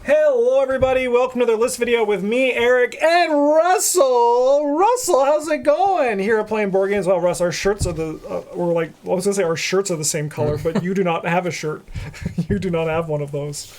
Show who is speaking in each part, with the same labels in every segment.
Speaker 1: Hello everybody, welcome to the list video with me, Eric, and Russell. Russell, how's it going? Here at Playing Board Games. Well, Russ, our shirts are our shirts are the same color, but you do not have a shirt. You do not have one of those.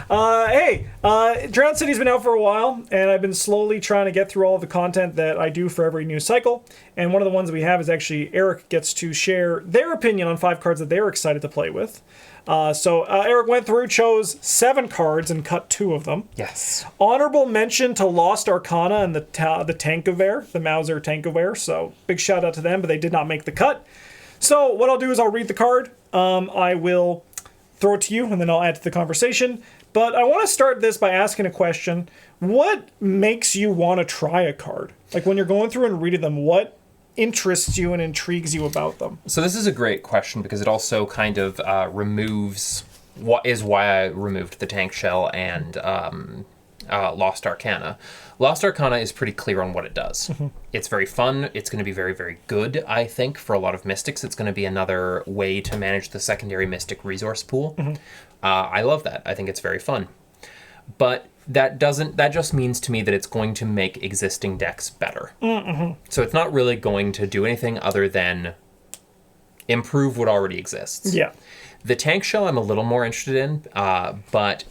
Speaker 1: Drowned City's been out for a while, and I've been slowly trying to get through all of the content that I do for every new cycle. And one of the ones we have is actually Eric gets to share their opinion on 5 cards that they're excited to play with. Eric went through, chose 7 cards, and cut 2 of them.
Speaker 2: Yes.
Speaker 1: Honorable mention to Lost Arcana and the Tankovare, the Mauser Tankovare. So big shout out to them, but they did not make the cut. So what I'll do is I'll read the card. I will throw it to you, and then I'll add to the conversation. But I want to start this by asking a question. What makes you want to try a card? Like when you're going through and reading them, what interests you and intrigues you about them?
Speaker 2: So this is a great question because it also kind of removes what is why I removed the Tank Shell and Lost Arcana. Lost Arcana is pretty clear on what it does. Mm-hmm. It's very fun. It's going to be very, very good, I think, for a lot of Mystics. It's going to be another way to manage the secondary Mystic resource pool. Mm-hmm. I love that. I think it's very fun. But that just means to me that it's going to make existing decks better. Mm-hmm. So it's not really going to do anything other than improve what already exists.
Speaker 1: Yeah.
Speaker 2: The Tank Shell I'm a little more interested in, but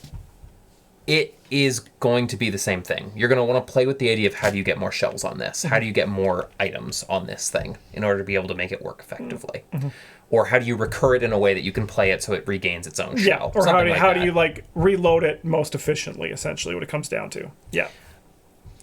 Speaker 2: it is going to be the same thing. You're going to want to play with the idea of how do you get more shells on this? How do you get more items on this thing in order to be able to make it work effectively? Mm-hmm. Or how do you recur it in a way that you can play it so it regains its own shell?
Speaker 1: Or how do you reload it most efficiently, essentially, what it comes down to. Yeah.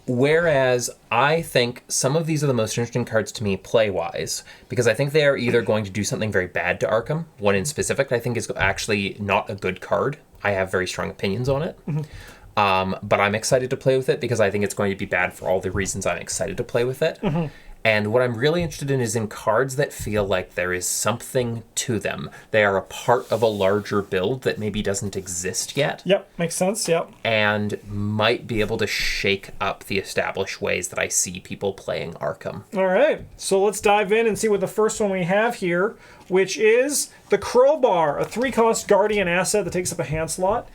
Speaker 2: Whereas I think some of these are the most interesting cards to me play-wise, because I think they are either going to do something very bad to Arkham. One in specific I think is actually not a good card. I have very strong opinions on it. Mm-hmm. But I'm excited to play with it because I think it's going to be bad for all the reasons I'm excited to play with it. Mm-hmm. And what I'm really interested in is in cards that feel like there is something to them. They are a part of a larger build that maybe doesn't exist yet.
Speaker 1: Yep, makes sense, yep.
Speaker 2: And might be able to shake up the established ways that I see people playing Arkham.
Speaker 1: All right, so let's dive in and see what the first one we have here, which is the Crowbar, a 3-cost Guardian asset that takes up a hand slot.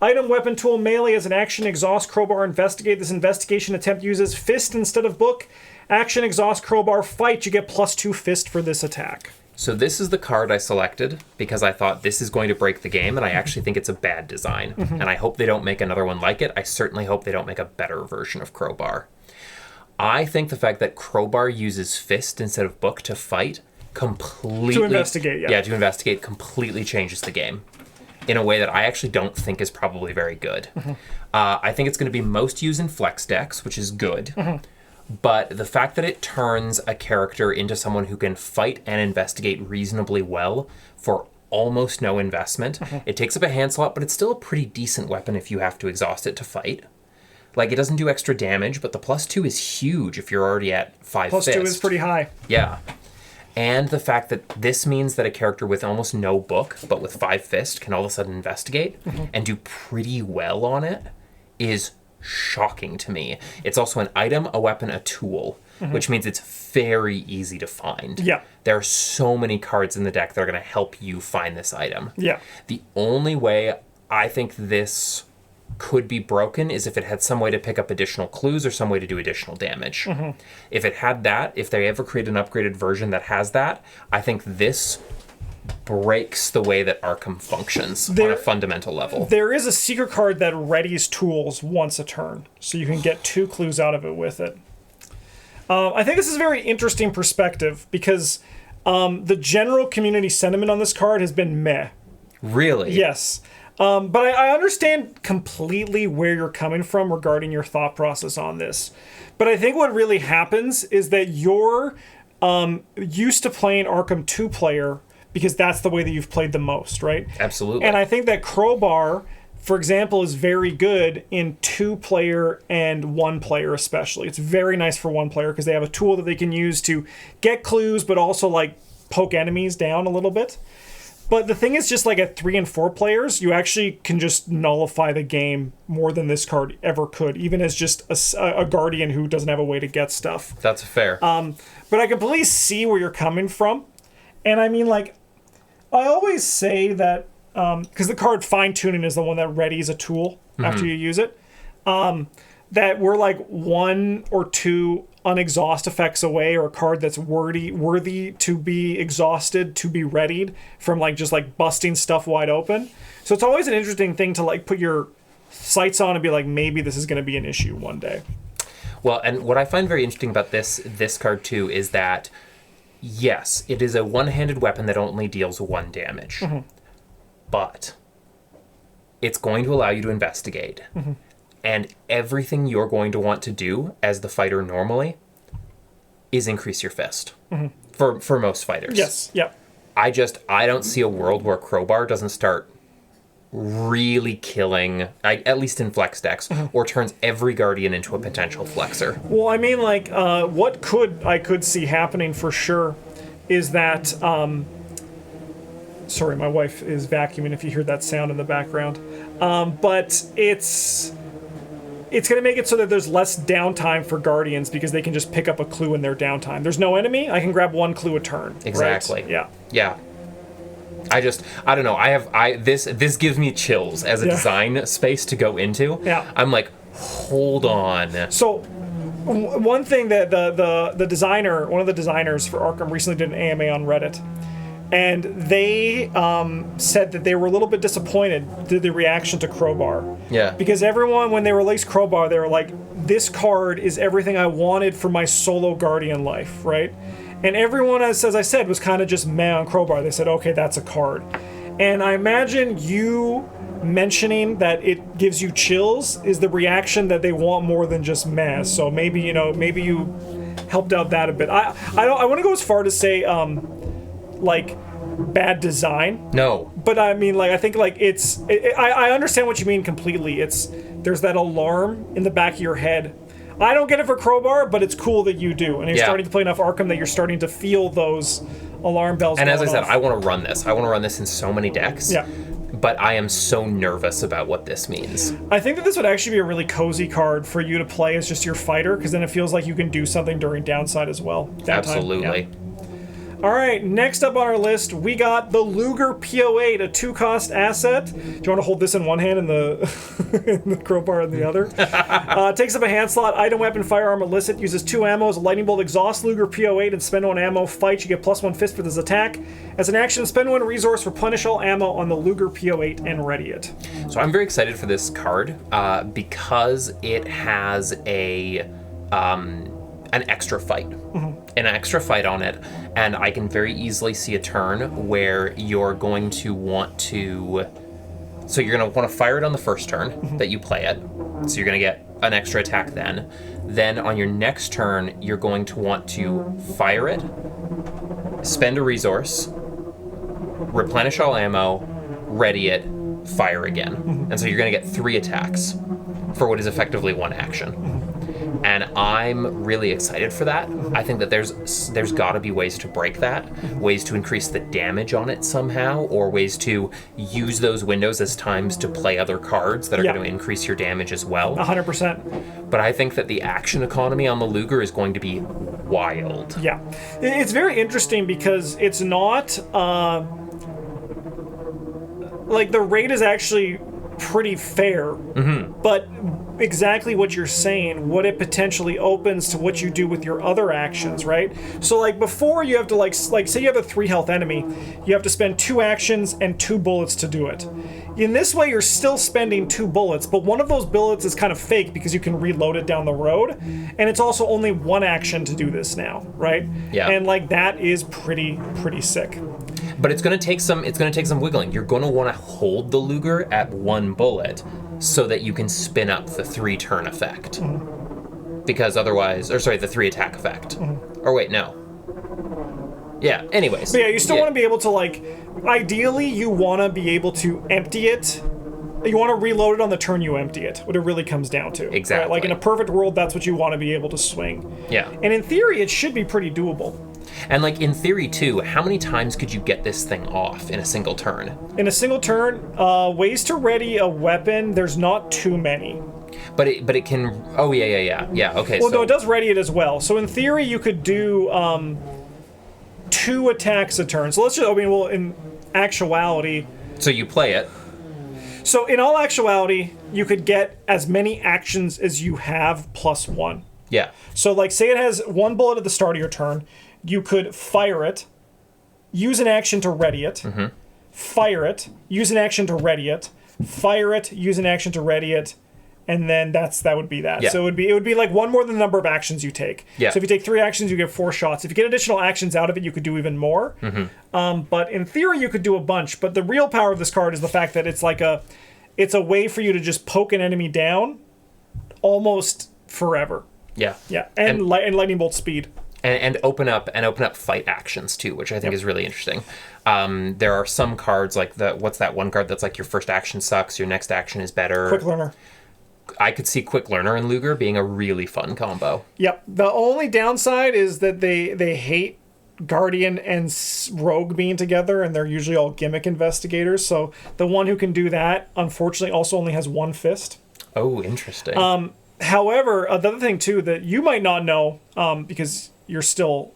Speaker 1: Item, weapon, tool, melee as an action, exhaust, Crowbar, investigate. This investigation attempt uses fist instead of book. Action, exhaust, Crowbar, fight. You get +2 fist for this attack.
Speaker 2: So this is the card I selected because I thought this is going to break the game, and I actually think it's a bad design. Mm-hmm. And I hope they don't make another one like it. I certainly hope they don't make a better version of Crowbar. I think the fact that Crowbar uses fist instead of book to fight completely...
Speaker 1: To investigate, yeah.
Speaker 2: Yeah, to investigate completely changes the game in a way that I actually don't think is probably very good. Mm-hmm. I think it's going to be most used in flex decks, which is good. Mm-hmm. But the fact that it turns a character into someone who can fight and investigate reasonably well for almost no investment, it takes up a hand slot, but it's still a pretty decent weapon if you have to exhaust it to fight. Like, it doesn't do extra damage, but the +2 is huge if you're already at 5 fist.
Speaker 1: +2 is pretty high.
Speaker 2: Yeah. And the fact that this means that a character with almost no book, but with 5 fist, can all of a sudden investigate and do pretty well on it is shocking to me. It's also an item, a weapon, a tool, which means it's very easy to find.
Speaker 1: Yeah.
Speaker 2: There are so many cards in the deck that are going to help you find this item. Yeah. The only way I think this could be broken is if it had some way to pick up additional clues or some way to do additional damage. Mm-hmm. If it had that, if they ever create an upgraded version that has that, I think this breaks the way that Arkham functions on a fundamental level.
Speaker 1: There is a secret card that readies tools once a turn, so you can get 2 clues out of it with it. I think this is a very interesting perspective because the general community sentiment on this card has been meh.
Speaker 2: Really?
Speaker 1: Yes. But I understand completely where you're coming from regarding your thought process on this. But I think what really happens is that you're used to playing Arkham 2-player because that's the way that you've played the most, right?
Speaker 2: Absolutely.
Speaker 1: And I think that Crowbar, for example, is very good in 2-player and 1-player especially. It's very nice for 1-player because they have a tool that they can use to get clues but also poke enemies down a little bit. But the thing is, just like at 3 and 4 players, you actually can just nullify the game more than this card ever could, even as just a Guardian who doesn't have a way to get stuff.
Speaker 2: That's fair.
Speaker 1: But I completely see where you're coming from. And I mean, I always say that because the card Fine Tuning is the one that readies a tool after you use it, that we're like 1 or 2 unexhaust effects away, or a card that's worthy to be exhausted, to be readied from like just like busting stuff wide open. So it's always an interesting thing to like put your sights on and be like, maybe this is going to be an issue one day.
Speaker 2: Well, and what I find very interesting about this card too is that, yes, it is a one-handed weapon that only deals 1 damage, but it's going to allow you to investigate. And everything you're going to want to do as the fighter normally is increase your fist. For most fighters.
Speaker 1: Yes, yeah.
Speaker 2: I don't see a world where Crowbar doesn't start really killing, at least in flex decks, or turns every Guardian into a potential flexer.
Speaker 1: Well, I mean, like, what I could see happening for sure is that, sorry, my wife is vacuuming if you hear that sound in the background. But it's going to make it so that there's less downtime for Guardians because they can just pick up a clue in their downtime. There's no enemy, I can grab 1 clue a turn.
Speaker 2: Exactly.
Speaker 1: Right? Yeah.
Speaker 2: Yeah. I don't know. This gives me chills as a design space to go into.
Speaker 1: Yeah.
Speaker 2: I'm like, hold on.
Speaker 1: So one thing that the designer, one of the designers for Arkham recently did an AMA on Reddit. And they said that they were a little bit disappointed with the reaction to Crowbar.
Speaker 2: Yeah.
Speaker 1: Because everyone, when they released Crowbar, they were like, this card is everything I wanted for my solo Guardian life, right? And everyone, as I said, was kind of just meh on Crowbar. They said, okay, that's a card. And I imagine you mentioning that it gives you chills is the reaction that they want more than just meh. So maybe, maybe you helped out that a bit. I want to go as far to say, like, bad design.
Speaker 2: No.
Speaker 1: But I mean, like, I think, like, I understand what you mean completely. There's that alarm in the back of your head. I don't get it for Crowbar, but it's cool that you do. And you're starting to play enough Arkham that you're starting to feel those alarm bells.
Speaker 2: And as I said,
Speaker 1: off.
Speaker 2: I want to run this. I want to run this in so many decks.
Speaker 1: Yeah.
Speaker 2: But I am so nervous about what this means.
Speaker 1: I think that this would actually be a really cozy card for you to play as just your fighter, because then it feels like you can do something during downside as well.
Speaker 2: Absolutely.
Speaker 1: Yeah. All right, next up on our list, we got the Luger PO8, a 2-cost asset. Do you want to hold this in one hand and the Crowbar in the other? Takes up a hand slot, item, weapon, firearm, illicit, uses 2 ammo as a lightning bolt, exhaust Luger PO8, and spend 1 ammo. Fight, you get +1 fist for this attack. As an action, spend 1 resource, replenish all ammo on the Luger PO8, and ready it.
Speaker 2: So I'm very excited for this card because it has an extra fight. An extra fight on it, and I can very easily see a turn where you're going to want to... So you're going to want to fire it on the first turn that you play it. So you're going to get an extra attack then. Then on your next turn, you're going to want to fire it, spend a resource, replenish all ammo, ready it, fire again. And so you're going to get 3 attacks for what is effectively 1 action. And I'm really excited for that. I think that there's got to be ways to break that, ways to increase the damage on it somehow, or ways to use those windows as times to play other cards that are going to increase your damage as well.
Speaker 1: 100%.
Speaker 2: But I think that the action economy on the Luger is going to be wild.
Speaker 1: Yeah. It's very interesting because it's not... like, the rate is actually pretty fair, but exactly what you're saying, what it potentially opens to what you do with your other actions, right? So, like, before you have to, like say you have a 3 health enemy, you have to spend 2 actions and 2 bullets to do it. In this way, you're still spending 2 bullets, but one of those bullets is kind of fake because you can reload it down the road, and it's also only 1 action to do this now, right?
Speaker 2: Yeah.
Speaker 1: And, like, that is pretty sick.
Speaker 2: But it's going to take some wiggling. You're going to want to hold the Luger at 1 bullet so that you can spin up the 3-turn effect. Because otherwise, or sorry, the 3 attack effect. Or wait, no. Yeah, anyways.
Speaker 1: But yeah, you still want to be able to, like, ideally you want to be able to empty it. You want to reload it on the turn you empty it, what it really comes down to.
Speaker 2: Exactly.
Speaker 1: Right? Like, in a perfect world, that's what you want to be able to swing.
Speaker 2: Yeah.
Speaker 1: And in theory, it should be pretty doable.
Speaker 2: And, like, in theory, too, how many times could you get this thing off in a single turn?
Speaker 1: In a single turn, ways to ready a weapon, there's not too many.
Speaker 2: But it can... Oh, yeah, okay.
Speaker 1: Well,
Speaker 2: so,
Speaker 1: no, it does ready it as well. So in theory, you could do 2 attacks a turn. So let's just... I mean, well, in actuality...
Speaker 2: So you play it.
Speaker 1: So in all actuality, you could get as many actions as you have plus one.
Speaker 2: Yeah.
Speaker 1: So like say it has one bullet at the start of your turn, you could fire it, use an action to ready it, fire it, use an action to ready it, fire it, use an action to ready it, and then that would be that.
Speaker 2: Yeah.
Speaker 1: So it would be like one more than the number of actions you take.
Speaker 2: Yeah.
Speaker 1: So if you take 3 actions, you get 4 shots. If you get additional actions out of it, you could do even more. But in theory, you could do a bunch. But the real power of this card is the fact that it's a way for you to just poke an enemy down almost forever.
Speaker 2: Yeah.
Speaker 1: Yeah, and lightning bolt speed.
Speaker 2: And open up fight actions too, which I think is really interesting. There are some cards like what's that one card that's like your first action sucks, your next action is better.
Speaker 1: Quick learner.
Speaker 2: I could see Quick Learner and Luger being a really fun combo.
Speaker 1: Yep. The only downside is that they hate Guardian and Rogue being together, and they're usually all gimmick investigators. So the one who can do that, unfortunately, also only has one fist.
Speaker 2: Oh, interesting.
Speaker 1: However, the other thing too that you might not know, because you're still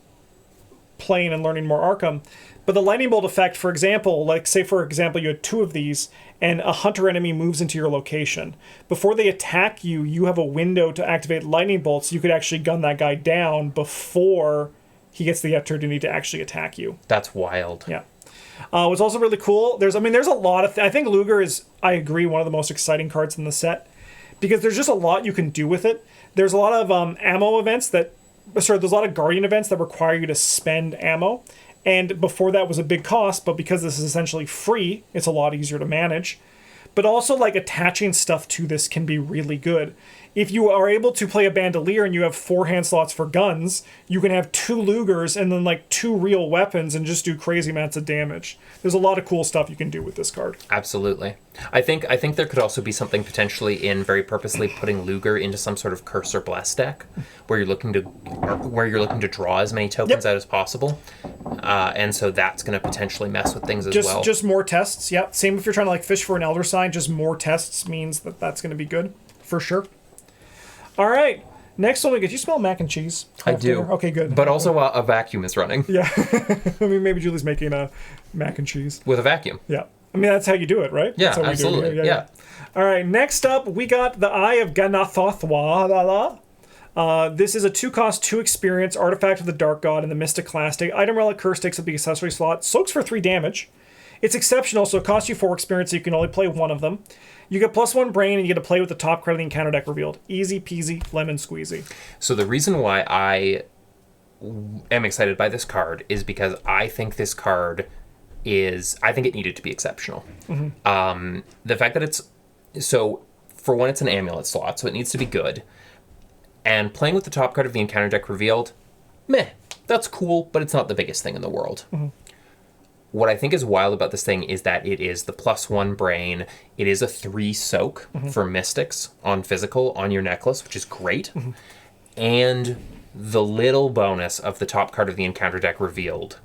Speaker 1: playing and learning more Arkham, but the lightning bolt effect, for example, like say for example you had 2 of these and a hunter enemy moves into your location. Before they attack you, you have a window to activate lightning bolts. So you could actually gun that guy down before he gets the opportunity to actually attack you.
Speaker 2: That's wild.
Speaker 1: Yeah. What's also really cool, there's a lot of I think Luger is, I agree, one of the most exciting cards in the set, because there's just a lot you can do with it. There's a lot of ammo events there's a lot of Guardian events that require you to spend ammo. And before that was a big cost, but because this is essentially free, it's a lot easier to manage. But also, like, attaching stuff to this can be really good. If you are able to play a Bandolier and you have 4 hand slots for guns, you can have 2 Lugers and then, like, 2 real weapons and just do crazy amounts of damage. There's a lot of cool stuff you can do with this card.
Speaker 2: Absolutely. I think there could also be something potentially in very purposely putting Luger into some sort of curse or bless deck, where you're looking to draw as many tokens out as possible, and so that's going to potentially mess with things as well.
Speaker 1: Just more tests. Yep. Same if you're trying to like fish for an Elder Sign. Just more tests means that's going to be good for sure. All right. Next one, you smell mac and cheese?
Speaker 2: I do.
Speaker 1: Okay, good.
Speaker 2: But also a vacuum is running.
Speaker 1: Yeah. I mean, maybe Julie's making a mac and cheese.
Speaker 2: With a vacuum.
Speaker 1: Yeah. I mean, that's how you do it, right?
Speaker 2: Yeah,
Speaker 1: that's how
Speaker 2: absolutely. Yeah.
Speaker 1: All right, next up, we got the Eye of Ganatha. This is a 2-cost, 2 experience artifact of the Dark God in the Mystic class. Take item relic curse sticks at the accessory slot. Soaks for 3 damage. It's exceptional, so it costs you 4 experience, so you can only play 1 of them. You get +1 brain, and you get to play with the top card of the encounter deck revealed. Easy peasy, lemon squeezy.
Speaker 2: So the reason why I am excited by this card is because I think this card I think it needed to be exceptional. The fact that for one, it's an amulet slot, so it needs to be good. And playing with the top card of the encounter deck revealed, meh, that's cool, but it's not the biggest thing in the world. What I think is wild about this thing is that it is the +1 brain. It is a 3 soak for mystics on physical on your necklace, which is great. And the little bonus of the top card of the encounter deck revealed,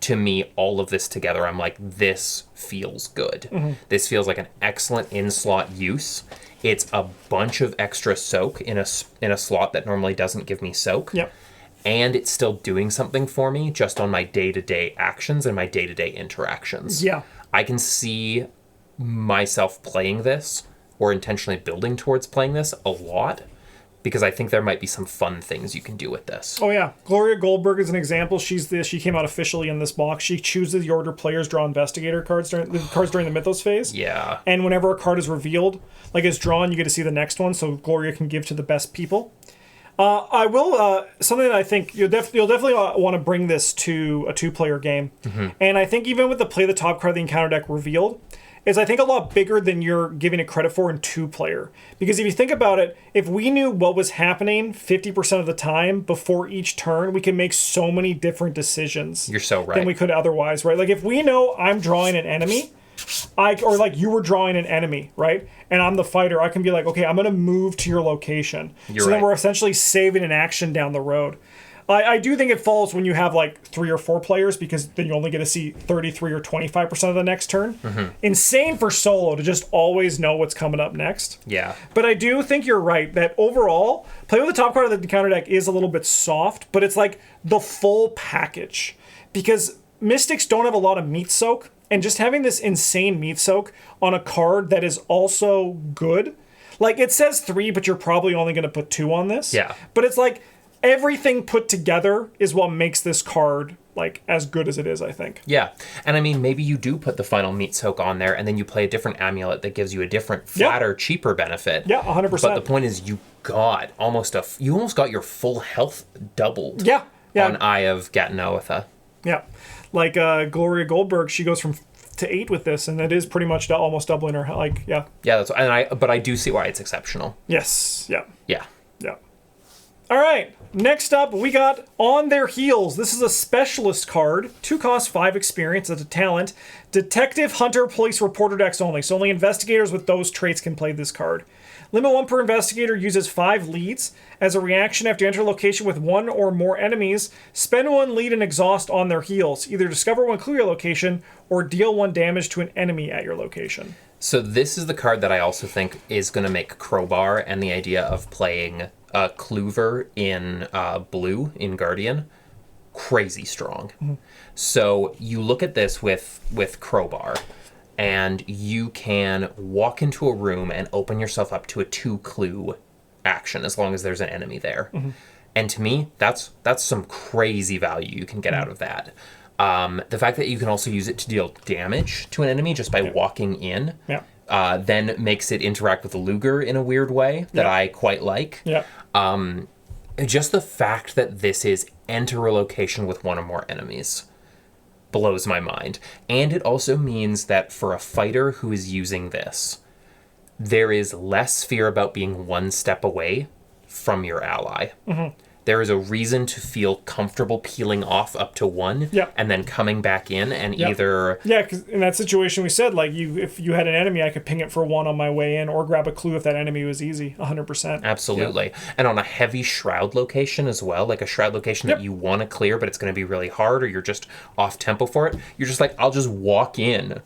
Speaker 2: to me, all of this together, I'm like, this feels good. This feels like an excellent in-slot use. It's a bunch of extra soak in a slot that normally doesn't give me soak.
Speaker 1: Yep.
Speaker 2: And it's still doing something for me just on my day-to-day actions and my day-to-day interactions.
Speaker 1: Yeah.
Speaker 2: I can see myself playing this or intentionally building towards playing this a lot, because I think there might be some fun things you can do with this.
Speaker 1: Oh, yeah. Gloria Goldberg is an example. She came out officially in this box. She chooses the order players draw investigator cards during the Mythos phase.
Speaker 2: Yeah.
Speaker 1: And whenever a card is revealed, like it's drawn, you get to see the next one, so Gloria can give to the best people. I will, something that I think you'll definitely want to bring this to a 2-player game. And I think even with the play the top card of the encounter deck revealed, is I think a lot bigger than you're giving it credit for in 2-player. Because if you think about it, if we knew what was happening 50% of the time before each turn, we can make so many different decisions.
Speaker 2: You're so right.
Speaker 1: Than we could otherwise, right? Like if we know I'm drawing an enemy, or like you were drawing an enemy, right? And I'm the fighter, I can be like, okay, I'm going to move to your location.
Speaker 2: You're
Speaker 1: so
Speaker 2: right.
Speaker 1: Then we're essentially saving an action down the road. I do think it falls when you have like 3 or 4 players, because then you only get to see 33 or 25% of the next turn. Insane for solo to just always know what's coming up next.
Speaker 2: Yeah.
Speaker 1: But I do think you're right that overall, play with the top card of the counter deck is a little bit soft, but it's like the full package. Because Mystics don't have a lot of meat soak, and just having this insane meat soak on a card that is also good. Like, it says 3, but you're probably only going to put 2 on this.
Speaker 2: Yeah.
Speaker 1: But it's like everything put together is what makes this card like as good as it is, I think.
Speaker 2: Yeah. And I mean, maybe you do put the final meat soak on there and then you play a different amulet that gives you a different, flatter, cheaper benefit.
Speaker 1: Yeah, 100%.
Speaker 2: But the point is you almost got your full health doubled.
Speaker 1: Yeah.
Speaker 2: On Eye of Ganatha.
Speaker 1: Yeah. Like Gloria Goldberg, she goes from to 8 with this, and it is pretty much almost doubling her. Like, yeah.
Speaker 2: Yeah, but I do see why it's exceptional.
Speaker 1: Yes. Yeah.
Speaker 2: Yeah.
Speaker 1: Yeah. All right. Next up, we got On Their Heels. This is a specialist card. 2 cost, 5 experience. It's a talent. Detective, Hunter, Police, Reporter decks only. So only investigators with those traits can play this card. Limit 1 per investigator, uses 5 leads. As a reaction, after you enter a location with 1 or more enemies, spend 1 lead and exhaust On Their Heels. Either discover 1 clue your location or deal 1 damage to an enemy at your location.
Speaker 2: So this is the card that I also think is going to make Crowbar and the idea of playing Kluver in blue in Guardian crazy strong. Mm-hmm. So you look at this with Crowbar, and you can walk into a room and open yourself up to a 2-clue action as long as there's an enemy there. Mm-hmm. And to me, that's some crazy value you can get out of that. The fact that you can also use it to deal damage to an enemy just by walking in then makes it interact with the Luger in a weird way that I quite like.
Speaker 1: Yeah.
Speaker 2: Just the fact that this is enter a location with 1 or more enemies blows my mind. And it also means that for a fighter who is using this, there is less fear about being 1 step away from your ally. Mm-hmm. There is a reason to feel comfortable peeling off up to 1 and then coming back in and either...
Speaker 1: Yeah, because in that situation we said, like, if you had an enemy, I could ping it for 1 on my way in or grab a clue if that enemy was easy, 100%.
Speaker 2: Absolutely. Yeah. And on a heavy shroud location as well, like a shroud location that you want to clear but it's going to be really hard or you're just off tempo for it, you're just like, I'll just walk in,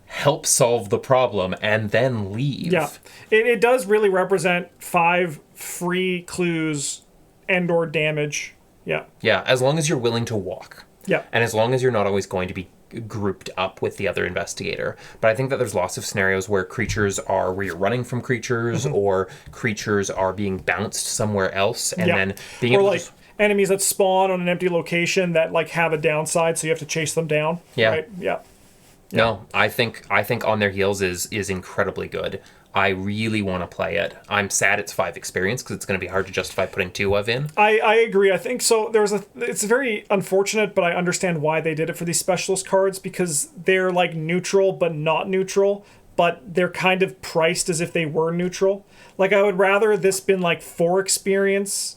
Speaker 2: help solve the problem, and then leave.
Speaker 1: Yeah. It does really represent 5 free clues and or damage. Yeah.
Speaker 2: Yeah, as long as you're willing to walk.
Speaker 1: Yeah.
Speaker 2: And as long as you're not always going to be grouped up with the other investigator. But I think that there's lots of scenarios where where you're running from creatures or creatures are being bounced somewhere else and then being able to
Speaker 1: enemies that spawn on an empty location that like have a downside, so you have to chase them down.
Speaker 2: Yeah.
Speaker 1: Right? Yeah.
Speaker 2: No, I think On Their Heels is incredibly good. I really want to play it. I'm sad it's 5 experience because it's going to be hard to justify putting 2 of in.
Speaker 1: I agree. I think so. It's very unfortunate, but I understand why they did it for these specialist cards because they're like neutral but not neutral, but they're kind of priced as if they were neutral. Like I would rather this been like 4 experience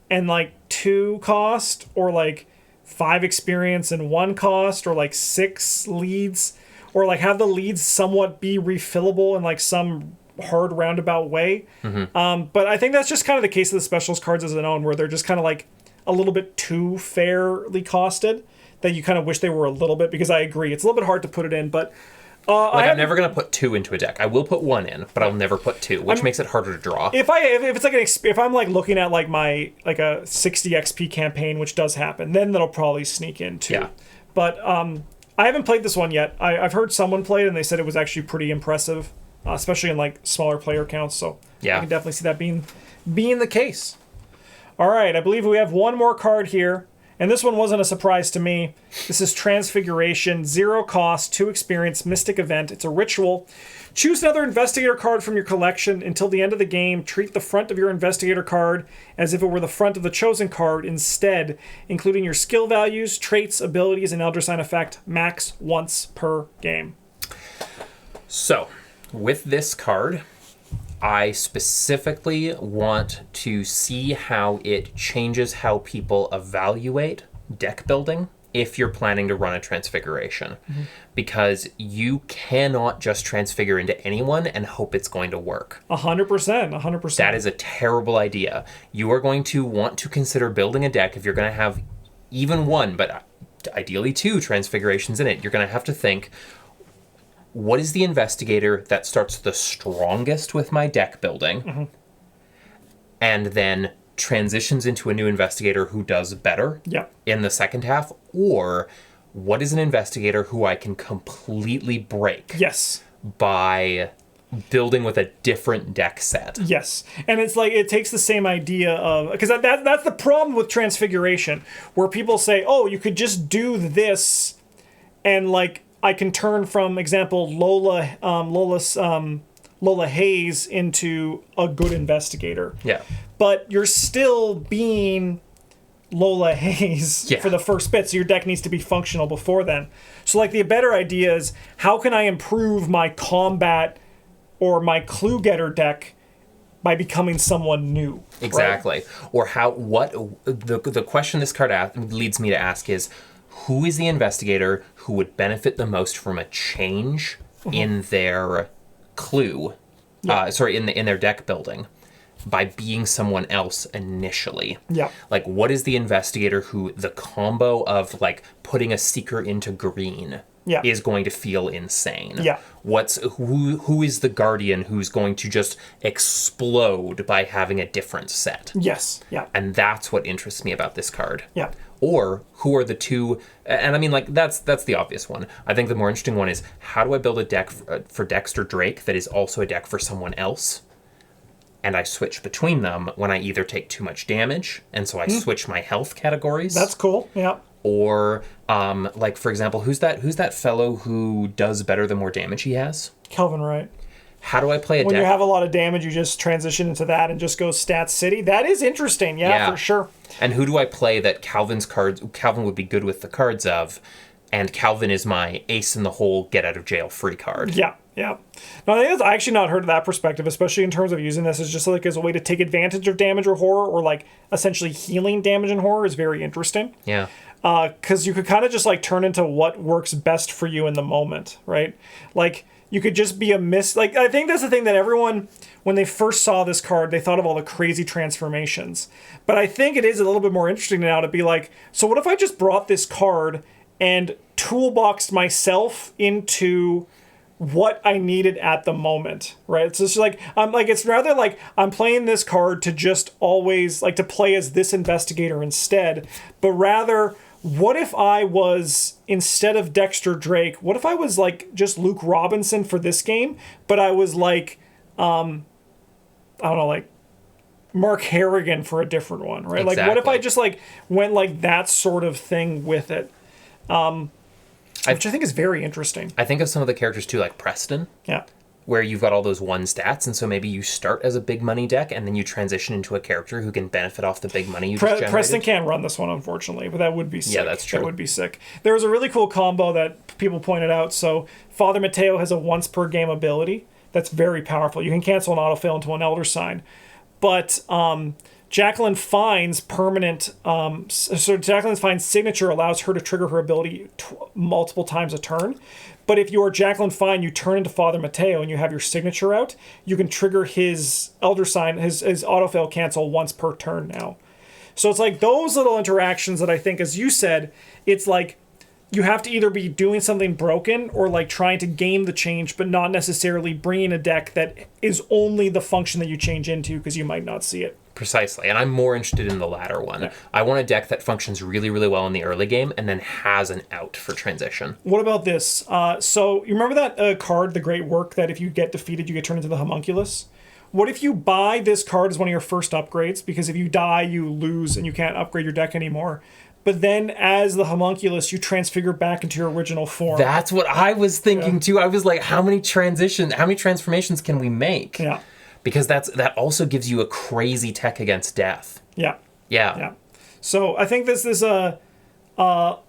Speaker 1: and like 2 cost, or like 5 experience and 1 cost, or like 6 leads. Or like have the leads somewhat be refillable in like some hard roundabout way. Mm-hmm. But I think that's just kind of the case of the specialist cards as an own, where they're just kind of like a little bit too fairly costed that you kind of wish they were a little bit, because I agree. It's a little bit hard to put it in, but...
Speaker 2: I'm never going to put 2 into a deck. I will put 1 in, but I'll never put 2, which makes it harder to draw.
Speaker 1: If it's like if I'm like looking at like my like a 60 XP campaign, which does happen, then that'll probably sneak in too. Yeah. But I haven't played this one yet. I've heard someone play it, and they said it was actually pretty impressive, especially in like smaller player counts. So I can definitely see that being the case. All right, I believe we have one more card here, and this one wasn't a surprise to me. This is Transfiguration, 0 cost, 2 experience, mystic event. It's a ritual. Choose another investigator card from your collection. Until the end of the game, treat the front of your investigator card as if it were the front of the chosen card instead, including your skill values, traits, abilities, and Elder Sign effect, max once per game.
Speaker 2: So, with this card, I specifically want to see how it changes how people evaluate deck building if you're planning to run a Transfiguration. Mm-hmm. Because you cannot just transfigure into anyone and hope it's going to work.
Speaker 1: 100%.
Speaker 2: That is a terrible idea. You are going to want to consider building a deck if you're going to have even 1, but ideally 2 Transfigurations in it. You're going to have to think, what is the investigator that starts the strongest with my deck building? Mm-hmm. And then transitions into a new investigator who does better in the second half? Or what is an investigator who I can completely break
Speaker 1: Yes.
Speaker 2: by building with a different deck set.
Speaker 1: Yes. And it's like, it takes the same idea of, because that's the problem with Transfiguration, where people say, oh, you could just do this, and like, I can turn from, example, Lola Hayes into a good investigator.
Speaker 2: Yeah.
Speaker 1: But you're still being Lola Hayes for the first bit, so your deck needs to be functional before then. So like, the better idea is, how can I improve my combat or my clue getter deck by becoming someone new?
Speaker 2: Exactly.
Speaker 1: Right?
Speaker 2: Or the question this card leads me to ask is, who is the investigator who would benefit the most from a change in their clue, in their deck building, by being someone else initially?
Speaker 1: Yeah.
Speaker 2: Like, what is the investigator who the combo of like putting a seeker into green is going to feel insane?
Speaker 1: Yeah.
Speaker 2: Who is the guardian who's going to just explode by having a different set?
Speaker 1: Yes. Yeah.
Speaker 2: And that's what interests me about this card.
Speaker 1: Yeah.
Speaker 2: Or who are the two? And I mean, like, that's the obvious one. I think the more interesting one is, how do I build a deck for Dexter Drake that is also a deck for someone else? And I switch between them when I either take too much damage, and so I switch my health categories.
Speaker 1: That's cool. Yeah.
Speaker 2: Or, like, for example, who's that fellow who does better the more damage he has?
Speaker 1: Calvin Wright.
Speaker 2: How do I play a
Speaker 1: when
Speaker 2: deck?
Speaker 1: you have a lot of damage, you just transition into that and just go Stats City. That is interesting. Yeah, for sure.
Speaker 2: And who do I play that Calvin would be good with the cards of, and Calvin is my ace in the hole, get out of jail free card?
Speaker 1: Yeah. Yeah. No, I think I actually not heard of that perspective, especially in terms of using this as just like as a way to take advantage of damage or horror, or like essentially healing damage and horror is very interesting.
Speaker 2: Yeah.
Speaker 1: Because you could kind of just like turn into what works best for you in the moment, right? Like, you could just be like, I think that's the thing that everyone, when they first saw this card, they thought of all the crazy transformations. But I think it is a little bit more interesting now to be like, so what if I just brought this card and toolboxed myself into what I needed at the moment, right? It's just like, it's rather like I'm playing this card to just always like to play as this investigator instead, but rather, what if I was, instead of Dexter Drake, what if I was like just Luke Robinson for this game, but I was like, I don't know, like Mark Harrigan for a different one, right?
Speaker 2: Exactly.
Speaker 1: Like, what if I just like went like that sort of thing with it? Which I think is very interesting.
Speaker 2: I think of some of the characters too, like Preston.
Speaker 1: Yeah.
Speaker 2: Where you've got all those one stats, and so maybe you start as a big money deck, and then you transition into a character who can benefit off the big money you just generated.
Speaker 1: Preston can't run this one, unfortunately, but that would be sick.
Speaker 2: Yeah, that's true.
Speaker 1: That would be sick. There was a really cool combo that people pointed out. So Father Mateo has a once per game ability that's very powerful. You can cancel an autofill into an Elder Sign. But Jacqueline Fine's Jacqueline Fine's signature allows her to trigger her ability multiple times a turn. But if you are Jacqueline Fine, you turn into Father Mateo and you have your signature out, you can trigger his Elder Sign, his autofill cancel once per turn now. So it's like those little interactions that I think, as you said, it's like you have to either be doing something broken or like trying to game the change, but not necessarily bringing a deck that is only the function that you change into, because you might not see it.
Speaker 2: Precisely, and I'm more interested in the latter one. Yeah. I want a deck that functions really, really well in the early game and then has an out for transition.
Speaker 1: What about this? So you remember that card, The Great Work, that if you get defeated, you get turned into the homunculus? What if you buy this card as one of your first upgrades? Because if you die, you lose and you can't upgrade your deck anymore. But then as the homunculus, you transfigure back into your original form.
Speaker 2: That's what I was thinking too. I was like, how many transformations can we make?
Speaker 1: Yeah.
Speaker 2: Because that also gives you a crazy tech against death.
Speaker 1: Yeah.
Speaker 2: Yeah.
Speaker 1: Yeah. So I think this is a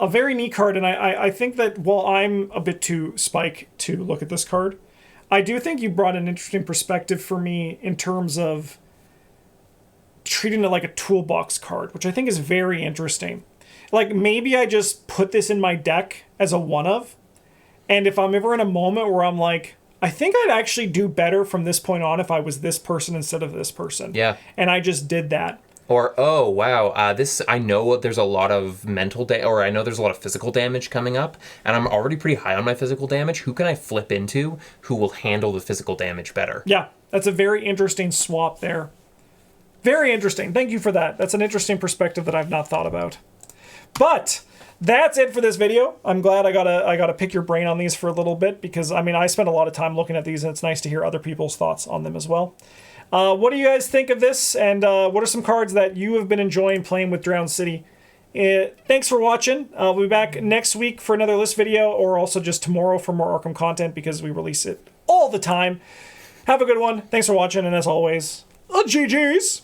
Speaker 1: very neat card, and I think that while I'm a bit too spike to look at this card, I do think you brought an interesting perspective for me in terms of treating it like a toolbox card, which I think is very interesting. Like, maybe I just put this in my deck as a one of, and if I'm ever in a moment where I'm like, I think I'd actually do better from this point on if I was this person instead of this person.
Speaker 2: Yeah.
Speaker 1: And I just did that.
Speaker 2: Or, oh, wow, I know there's a lot of I know there's a lot of physical damage coming up, and I'm already pretty high on my physical damage. Who can I flip into who will handle the physical damage better?
Speaker 1: Yeah, that's a very interesting swap there. Very interesting. Thank you for that. That's an interesting perspective that I've not thought about. But that's it for this video. I'm glad I gotta pick your brain on these for a little bit, because I mean I spent a lot of time looking at these, and it's nice to hear other people's thoughts on them as well. What do you guys think of this, and what are some cards that you have been enjoying playing with Drowned City? Thanks for watching. We'll be back next week for another list video, or also just tomorrow for more Arkham content, because we release it all the time. Have a good one. Thanks for watching, and as always, GG's!